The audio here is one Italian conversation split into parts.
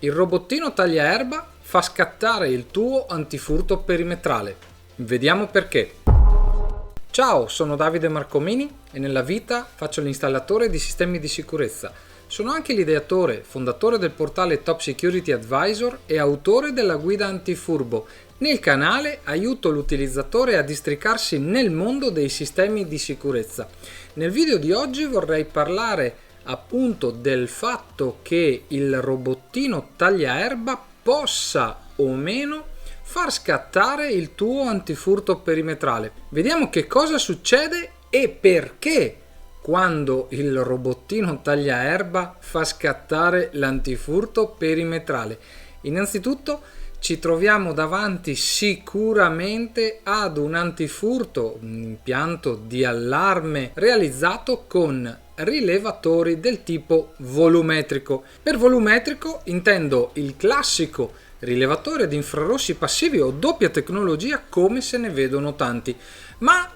Il robottino tagliaerba fa scattare il tuo antifurto perimetrale. Vediamo perché. Ciao, sono Davide Marcomini e nella vita faccio l'installatore di sistemi di sicurezza. Sono anche l'ideatore, fondatore del portale Top Security Advisor e autore della guida antifurbo. Nel canale aiuto l'utilizzatore a districarsi nel mondo dei sistemi di sicurezza. Nel video di oggi vorrei parlare appunto del fatto che il robottino tagliaerba possa o meno far scattare il tuo antifurto perimetrale. Vediamo che cosa succede e perché quando il robottino tagliaerba fa scattare l'antifurto perimetrale. Innanzitutto ci troviamo davanti sicuramente ad un antifurto, un impianto di allarme realizzato con rilevatori del tipo volumetrico. Per volumetrico intendo il classico rilevatore ad infrarossi passivi o doppia tecnologia, come se ne vedono tanti. Ma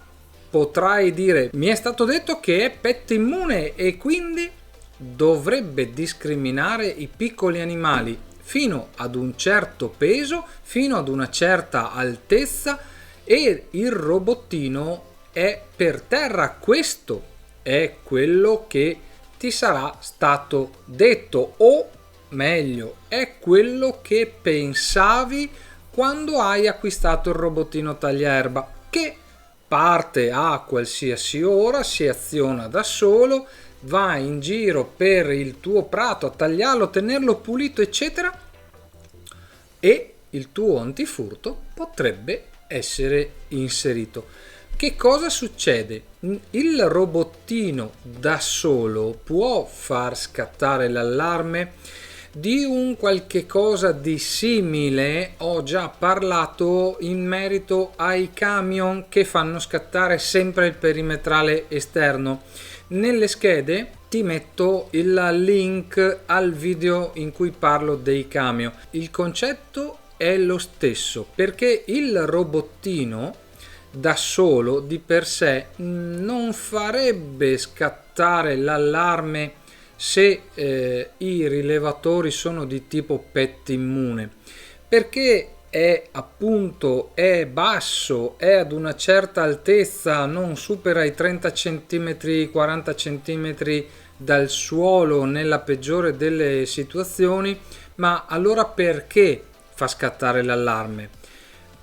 potrai dire, mi è stato detto che è PET immune e quindi dovrebbe discriminare i piccoli animali fino ad un certo peso, fino ad una certa altezza, e il robottino è per terra. Questo è quello che ti sarà stato detto, o meglio, è quello che pensavi quando hai acquistato il robottino tagliaerba, che parte a qualsiasi ora, si aziona da solo, va in giro per il tuo prato a tagliarlo, tenerlo pulito, eccetera, e il tuo antifurto potrebbe essere inserito. Che cosa succede? Il robottino da solo può far scattare l'allarme. Di un qualche cosa di simile ho già parlato in merito ai camion che fanno scattare sempre il perimetrale esterno. Nelle schede ti metto il link al video in cui parlo dei camion. Il concetto è lo stesso, perché il robottino da solo di per sé non farebbe scattare l'allarme se i rilevatori sono di tipo PET immune, perché è basso, è ad una certa altezza, non supera i 30 cm, 40 cm dal suolo nella peggiore delle situazioni. Ma allora perché fa scattare l'allarme?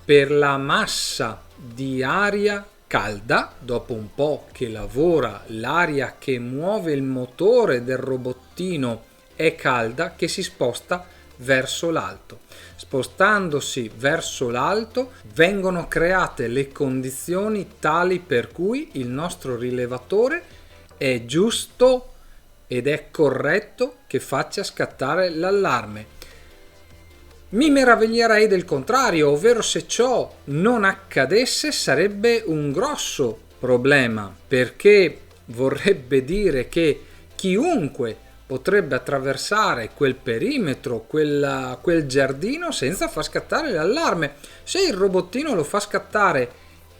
Per la massa di aria calda, dopo un po' che lavora, l'aria che muove il motore del robottino è calda, che si sposta verso l'alto. Spostandosi verso l'alto vengono create le condizioni tali per cui il nostro rilevatore è giusto ed è corretto che faccia scattare l'allarme. Mi meraviglierei del contrario, ovvero se ciò non accadesse sarebbe un grosso problema, perché vorrebbe dire che chiunque potrebbe attraversare quel perimetro, quel giardino senza far scattare l'allarme. Se il robottino lo fa scattare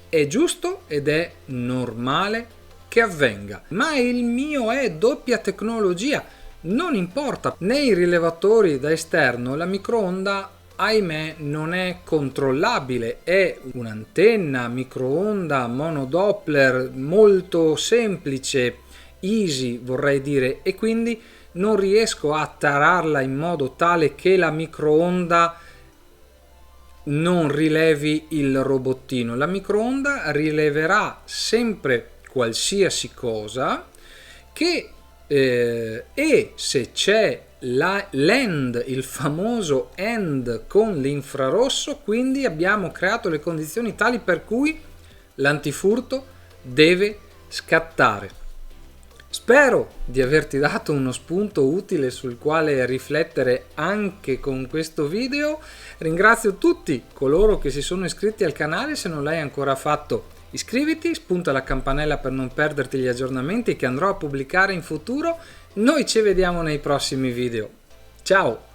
è giusto ed è normale che avvenga, ma il mio è doppia tecnologia. Non importa, nei rilevatori da esterno la microonda, ahimè, non è controllabile, è un'antenna microonda monodoppler molto semplice, easy vorrei dire, e quindi non riesco a tararla in modo tale che la microonda non rilevi il robottino. La microonda rileverà sempre qualsiasi cosa e se c'è l'end, il famoso end con l'infrarosso, quindi abbiamo creato le condizioni tali per cui l'antifurto deve scattare. Spero di averti dato uno spunto utile sul quale riflettere anche con questo video. Ringrazio tutti coloro che si sono iscritti al canale. Se non l'hai ancora fatto, iscriviti, spunta la campanella per non perderti gli aggiornamenti che andrò a pubblicare in futuro. Noi ci vediamo nei prossimi video. Ciao!